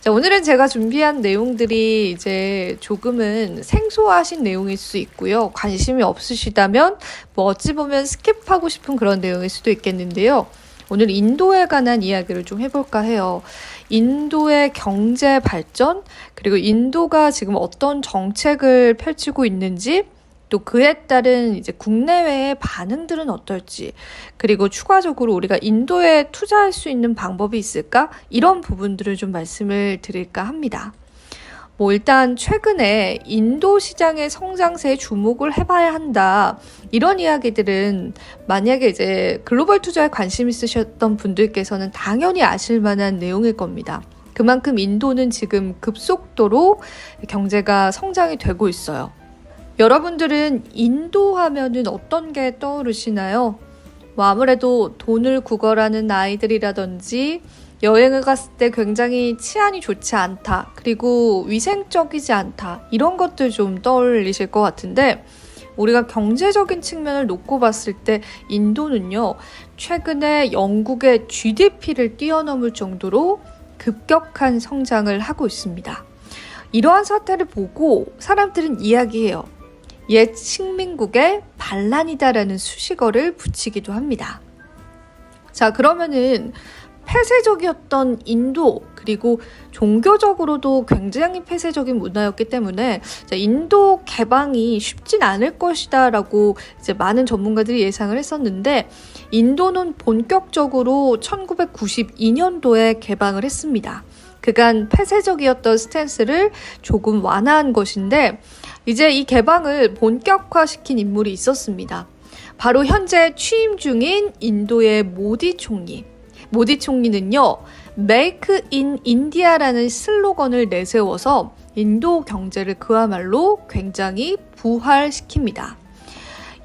자, 오늘은 제가 준비한 내용들이 이제 조금은 생소하신 내용일 수 있고요. 관심이 없으시다면 뭐 어찌 보면 스킵하고 싶은 그런 내용일 수도 있겠는데요. 오늘 인도에 관한 이야기를 좀 해볼까 해요. 인도의 경제 발전, 그리고 인도가 지금 어떤 정책을 펼치고 있는지, 또 그에 따른 이제 국내외의 반응들은 어떨지, 그리고 추가적으로 우리가 인도에 투자할 수 있는 방법이 있을까? 이런 부분들을 좀 말씀을 드릴까 합니다. 일단 최근에 인도 시장의 성장세에 주목을 해봐야 한다. 이런 이야기들은 만약에 이제 글로벌 투자에 관심 있으셨던 분들께서는 당연히 아실 만한 내용일 겁니다. 그만큼 인도는 지금 급속도로 경제가 성장이 되고 있어요. 여러분들은 인도 하면은 어떤 게 떠오르시나요? 아무래도 돈을 구걸하는 아이들이라든지 여행을 갔을 때 굉장히 치안이 좋지 않다, 그리고 위생적이지 않다, 이런 것들 좀 떠올리실 것 같은데, 우리가 경제적인 측면을 놓고 봤을 때 인도는요, 최근에 영국의 GDP를 뛰어넘을 정도로 급격한 성장을 하고 있습니다. 이러한 사태를 보고 사람들은 이야기해요. 옛 식민국의 반란이다라는 수식어를 붙이기도 합니다. 자, 그러면은 폐쇄적이었던 인도, 그리고 종교적으로도 굉장히 폐쇄적인 문화였기 때문에 인도 개방이 쉽진 않을 것이다 라고 이제 많은 전문가들이 예상을 했었는데, 인도는 본격적으로 1992년도에 개방을 했습니다. 그간 폐쇄적이었던 스탠스를 조금 완화한 것인데, 이제 이 개방을 본격화시킨 인물이 있었습니다. 바로 현재 취임 중인 인도의 모디 총리. 모디 총리는요, Make in India라는 슬로건을 내세워서 인도 경제를 그야말로 굉장히 부활시킵니다.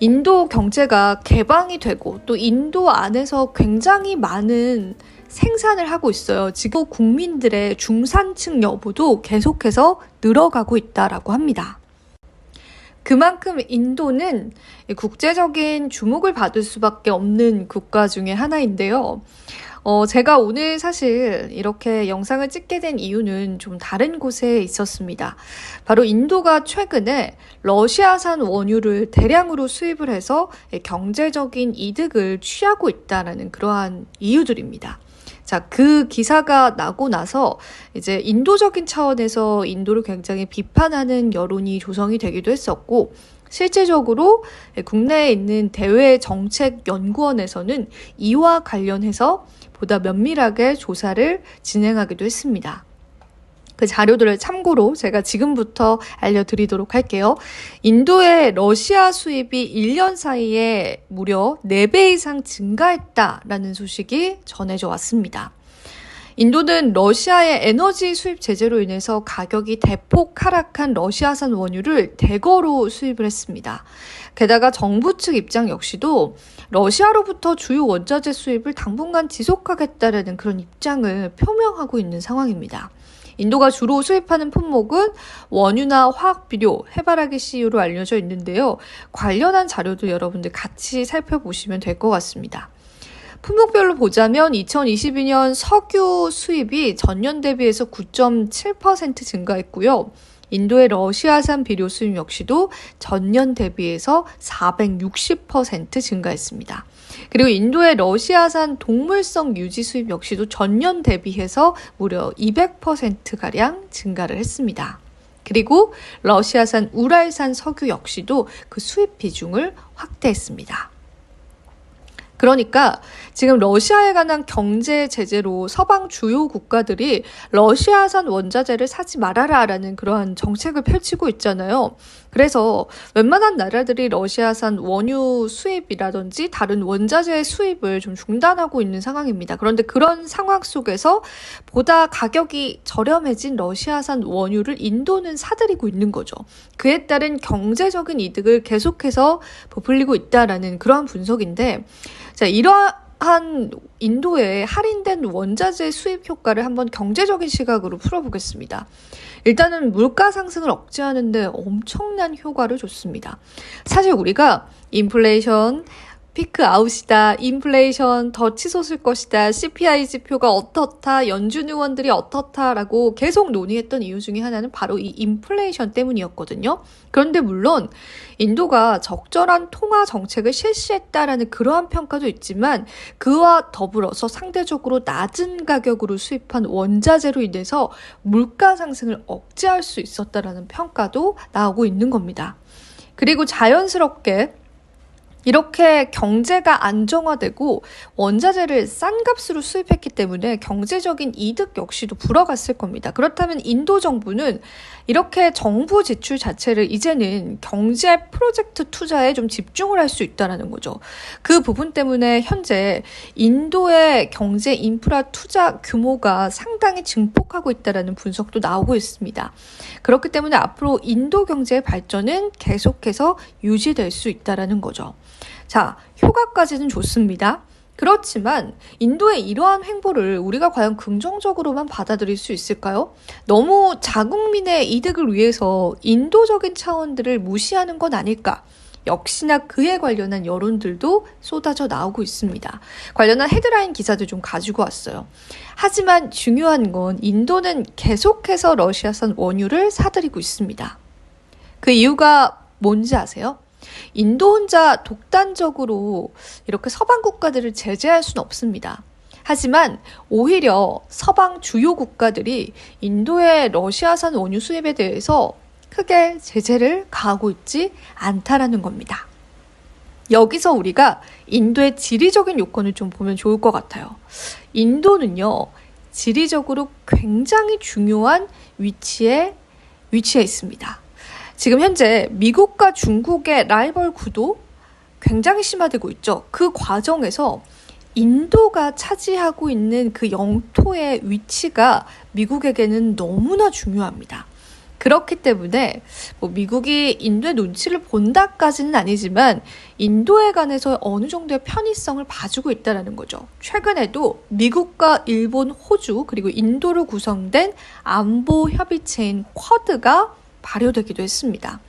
인도 경제가 개방이 되고 또 인도 안에서 굉장히 많은 생산을 하고 있어요. 지금 국민들의 중산층 여부도 계속해서 늘어가고 있다라고 합니다. 그만큼 인도는 국제적인 주목을 받을 수밖에 없는 국가 중에 하나인데요. 제가 오늘 사실 이렇게 영상을 찍게 된 이유는 좀 다른 곳에 있었습니다. 바로 인도가 최근에 러시아산 원유를 대량으로 수입을 해서 경제적인 이득을 취하고 있다는 그러한 이유들입니다. 자, 그 기사가 나고 나서 이제 인도적인 차원에서 인도를 굉장히 비판하는 여론이 조성이 되기도 했었고, 실제적으로 국내에 있는 대외정책연구원에서는 이와 관련해서 보다 면밀하게 조사를 진행하기도 했습니다. 그 자료들을 참고로 제가 지금부터 알려드리도록 할게요. 인도의 러시아 수입이 1년 사이에 무려 4배 이상 증가했다라는 소식이 전해져 왔습니다. 인도는 러시아의 에너지 수입 제재로 인해서 가격이 대폭 하락한 러시아산 원유를 대거로 수입을 했습니다. 게다가 정부 측 입장 역시도 러시아로부터 주요 원자재 수입을 당분간 지속하겠다라는 그런 입장을 표명하고 있는 상황입니다. 인도가 주로 수입하는 품목은 원유나 화학비료, 해바라기 씨유로 알려져 있는데요. 관련한 자료도 여러분들 같이 살펴보시면 될 것 같습니다. 품목별로 보자면 2022년 석유 수입이 전년 대비해서 9.7% 증가했고요. 인도의 러시아산 비료 수입 역시도 전년 대비해서 460% 증가했습니다. 그리고 인도의 러시아산 동물성 유지 수입 역시도 전년 대비해서 무려 200%가량 증가를 했습니다. 그리고 러시아산 우랄산 석유 역시도 그 수입 비중을 확대했습니다. 그러니까 지금 러시아에 관한 경제 제재로 서방 주요 국가들이 러시아산 원자재를 사지 말아라라는 그러한 정책을 펼치고 있잖아요. 그래서 웬만한 나라들이 러시아산 원유 수입이라든지 다른 원자재 수입을 좀 중단하고 있는 상황입니다. 그런데 그런 상황 속에서 보다 가격이 저렴해진 러시아산 원유를 인도는 사들이고 있는 거죠. 그에 따른 경제적인 이득을 계속해서 부풀리고 있다라는 그러한 분석인데, 자, 이러한 인도의 할인된 원자재 수입 효과를 한번 경제적인 시각으로 풀어보겠습니다. 일단은 물가 상승을 억제하는 데 엄청난 효과를 줬습니다. 사실 우리가 인플레이션, 피크 아웃이다, 인플레이션 더 치솟을 것이다, CPI 지표가 어떻다, 연준 의원들이 어떻다라고 계속 논의했던 이유 중에 하나는 바로 이 인플레이션 때문이었거든요. 그런데 물론 인도가 적절한 통화 정책을 실시했다라는 그러한 평가도 있지만 그와 더불어서 상대적으로 낮은 가격으로 수입한 원자재로 인해서 물가 상승을 억제할 수 있었다라는 평가도 나오고 있는 겁니다. 그리고 자연스럽게 이렇게 경제가 안정화되고 원자재를 싼 값으로 수입했기 때문에 경제적인 이득 역시도 불어갔을 겁니다. 그렇다면 인도 정부는 이렇게 정부 지출 자체를 이제는 경제 프로젝트 투자에 좀 집중을 할 수 있다는 거죠. 그 부분 때문에 현재 인도의 경제 인프라 투자 규모가 상당히 증폭하고 있다는 분석도 나오고 있습니다. 그렇기 때문에 앞으로 인도 경제의 발전은 계속해서 유지될 수 있다는 거죠. 자, 효과까지는 좋습니다. 그렇지만 인도의 이러한 행보를 우리가 과연 긍정적으로만 받아들일 수 있을까요? 너무 자국민의 이득을 위해서 인도적인 차원들을 무시하는 건 아닐까? 역시나 그에 관련한 여론들도 쏟아져 나오고 있습니다. 관련한 헤드라인 기사도 좀 가지고 왔어요. 하지만 중요한 건 인도는 계속해서 러시아산 원유를 사들이고 있습니다. 그 이유가 뭔지 아세요? 인도 혼자 독단적으로 이렇게 서방 국가들을 제재할 수는 없습니다. 하지만 오히려 서방 주요 국가들이 인도의 러시아산 원유 수입에 대해서 크게 제재를 가하고 있지 않다라는 겁니다. 여기서 우리가 인도의 지리적인 요건을 좀 보면 좋을 것 같아요. 인도는요, 지리적으로 굉장히 중요한 위치에 있습니다. 지금 현재 미국과 중국의 라이벌 구도 굉장히 심화되고 있죠. 그 과정에서 인도가 차지하고 있는 그 영토의 위치가 미국에게는 너무나 중요합니다. 그렇기 때문에 미국이 인도의 눈치를 본다까지는 아니지만 인도에 관해서 어느 정도의 편의성을 봐주고 있다는 거죠. 최근에도 미국과 일본, 호주 그리고 인도로 구성된 안보 협의체인 쿼드가 발효되기도 했습니다.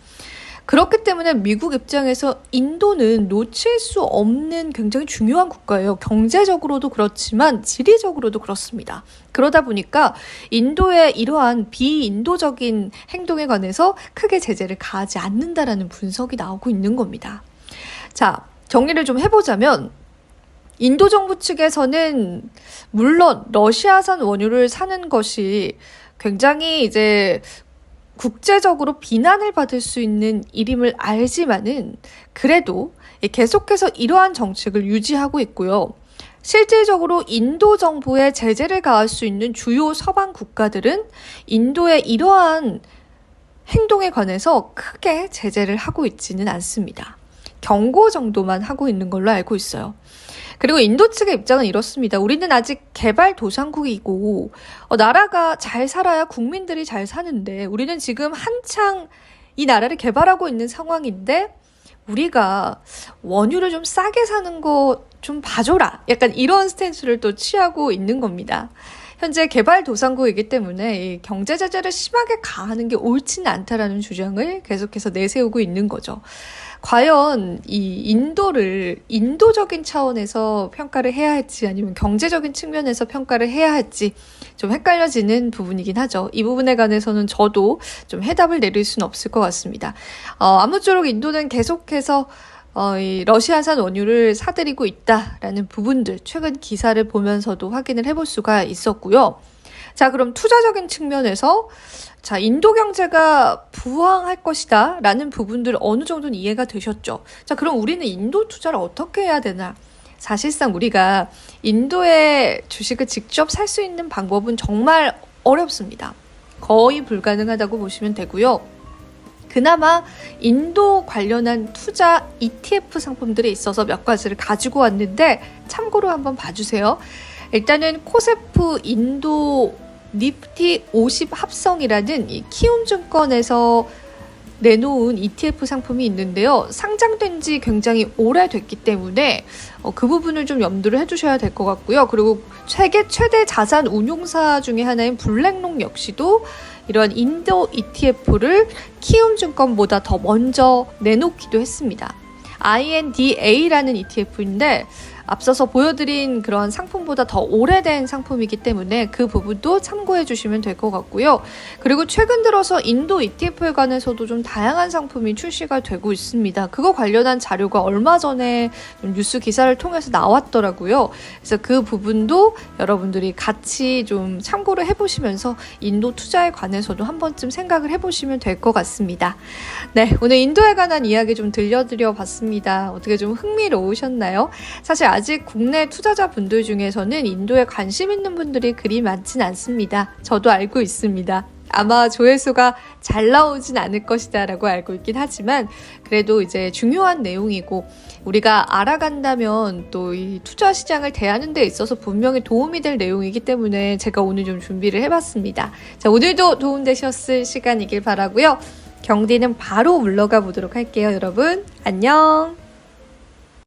그렇기 때문에 미국 입장에서 인도는 놓칠 수 없는 굉장히 중요한 국가예요. 경제적으로도 그렇지만 지리적으로도 그렇습니다. 그러다 보니까 인도의 이러한 비인도적인 행동에 관해서 크게 제재를 가하지 않는다라는 분석이 나오고 있는 겁니다. 자, 정리를 좀 해보자면 인도 정부 측에서는 물론 러시아산 원유를 사는 것이 굉장히 이제 국제적으로 비난을 받을 수 있는 일임을 알지만은 그래도 계속해서 이러한 정책을 유지하고 있고요. 실질적으로 인도 정부에 제재를 가할 수 있는 주요 서방 국가들은 인도의 이러한 행동에 관해서 크게 제재를 하고 있지는 않습니다. 경고 정도만 하고 있는 걸로 알고 있어요. 그리고 인도 측의 입장은 이렇습니다. 우리는 아직 개발도상국이고 나라가 잘 살아야 국민들이 잘 사는데 우리는 지금 한창 이 나라를 개발하고 있는 상황인데 우리가 원유를 좀 싸게 사는 거 좀 봐줘라. 약간 이런 스탠스를 또 취하고 있는 겁니다. 현재 개발도상국이기 때문에 이 경제 제재를 심하게 가하는 게 옳지는 않다라는 주장을 계속해서 내세우고 있는 거죠. 과연 이 인도를 인도적인 차원에서 평가를 해야 할지 아니면 경제적인 측면에서 평가를 해야 할지 좀 헷갈려지는 부분이긴 하죠. 이 부분에 관해서는 저도 좀 해답을 내릴 수는 없을 것 같습니다. 아무쪼록 인도는 계속해서 이 러시아산 원유를 사들이고 있다라는 부분들 최근 기사를 보면서도 확인을 해볼 수가 있었고요. 자, 그럼 투자적인 측면에서 자, 인도 경제가 부황할 것이다 라는 부분들 어느 정도는 이해가 되셨죠? 자, 그럼 우리는 인도 투자를 어떻게 해야 되나? 사실상 우리가 인도의 주식을 직접 살 수 있는 방법은 정말 어렵습니다. 거의 불가능하다고 보시면 되고요. 그나마 인도 관련한 투자 ETF 상품들이 있어서 몇 가지를 가지고 왔는데 참고로 한번 봐주세요. 일단은 코세프 인도 니프티 50 합성이라는 이 키움증권에서 내놓은 ETF 상품이 있는데요. 상장된 지 굉장히 오래됐기 때문에 그 부분을 좀 염두를 해주셔야 될 것 같고요. 그리고 세계 최대 자산 운용사 중에 하나인 블랙록 역시도 이러한 인도 ETF를 키움증권보다 더 먼저 내놓기도 했습니다. INDA라는 ETF인데 앞서서 보여드린 그런 상품보다 더 오래된 상품이기 때문에 그 부분도 참고해 주시면 될 것 같고요. 그리고 최근 들어서 인도 ETF에 관해서도 좀 다양한 상품이 출시가 되고 있습니다. 그거 관련한 자료가 얼마 전에 좀 뉴스 기사를 통해서 나왔더라고요. 그래서 그 부분도 여러분들이 같이 좀 참고를 해보시면서 인도 투자에 관해서도 한 번쯤 생각을 해보시면 될 것 같습니다. 네, 오늘 인도에 관한 이야기 좀 들려드려 봤습니다. 어떻게 좀 흥미로우셨나요? 사실 아직 국내 투자자분들 중에서는 인도에 관심 있는 분들이 그리 많진 않습니다. 저도 알고 있습니다. 아마 조회수가 잘 나오진 않을 것이다 라고 알고 있긴 하지만 그래도 이제 중요한 내용이고 우리가 알아간다면 또 이 투자 시장을 대하는 데 있어서 분명히 도움이 될 내용이기 때문에 제가 오늘 좀 준비를 해봤습니다. 자, 오늘도 도움되셨을 시간이길 바라고요. 경디는 바로 물러가 보도록 할게요. 여러분 안녕.